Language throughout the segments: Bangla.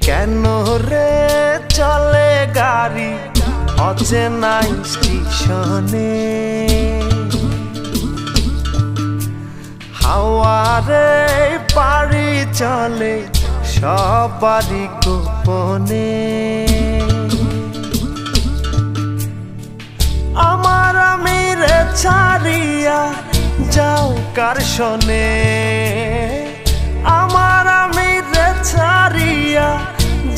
কেন রে চলে গাড়ি অচেনা স্টেশনে, হাওয়ারে পাড়ি চলে সবারই গোপনে। আমার আমিরে ছাড়িয়া যাও কার শোনে, আমার আমিরে ছাড়িয়া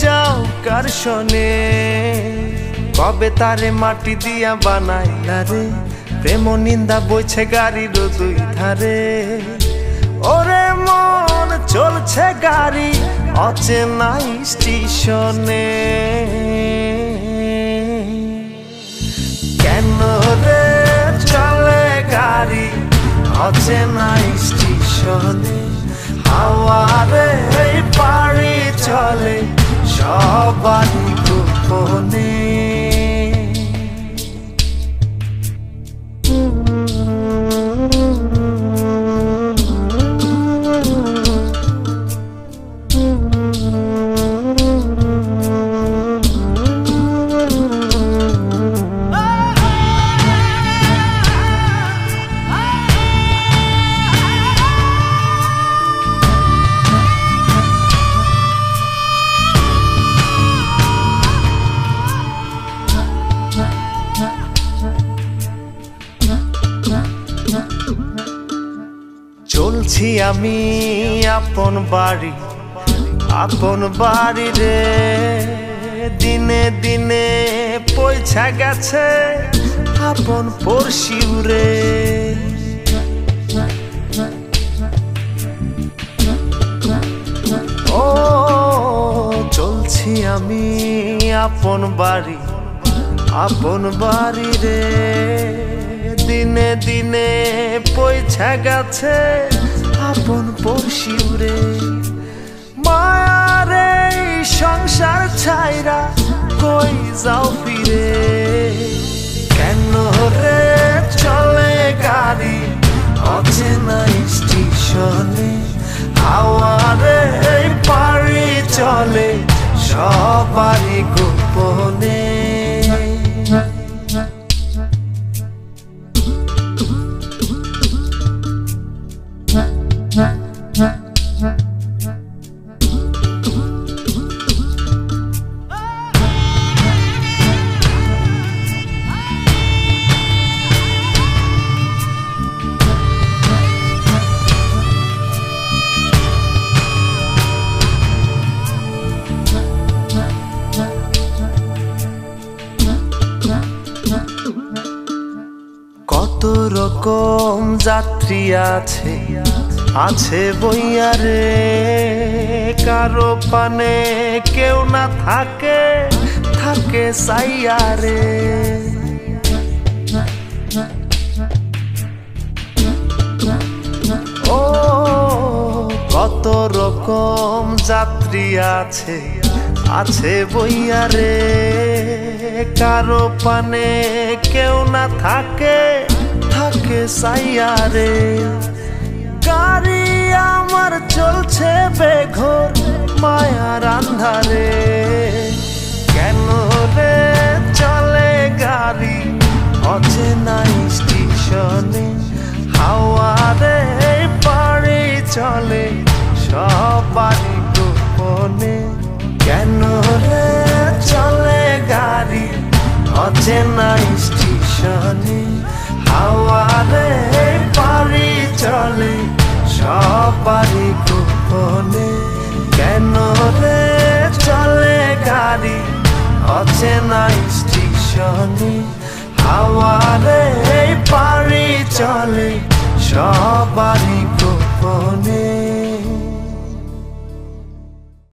যাও কার শোনে। কবে তারে মাটি দিয়া বানাইলা রে, প্রেম নিন্দা বইছে গাড়ির দুই ধারে। ওরে মন চলছে গাড়ি অচেনা স্টেশনে, কেন রে চলে গাড়ি অচেনা স্টেশনে, হাওয়ারে পাড়ি চলে সবারই গোপনে। চলছি আমি আপন বাড়ি রে, দিনে দিনে পয়সা গেছে আপন পড়শিউ রে। ও চলছি আমি আপন বাড়ি রে, দিনে দিনে পয়সা গেছে আপন পড়শিউ রে। মায়ারে সংসার ছাইরা কই যাও ফিরে, কেন রে চলে গাড়ি অচেনা স্টেশনে, হাওয়ারে পাড়ি চলে সবারই গোপনে। কত রকম যাত্রী আছে বইয়া রে, কারো পানে কেউ না থাকে সাইয়া রে। ও কত রকম যাত্রী আছে বইয়া রে, কারো পানে কেউ না থাকে সাইয়া রে। গাড়ি আমার চলছে বেঘোর মায়ার আন্ধারে, কেন রে চলে গাড়ি অচেনা স্টেশনে, হাওয়ারে পাড়ি চলে সবারই গোপনে। কেন রে চলে গাড়ি অচেনা স্টেশনে, হাওয়ারে পাড়ি চলে সবারই গোপনে। কেন রে চলে গাড়ি অচেনা স্টেশনে, হাওয়া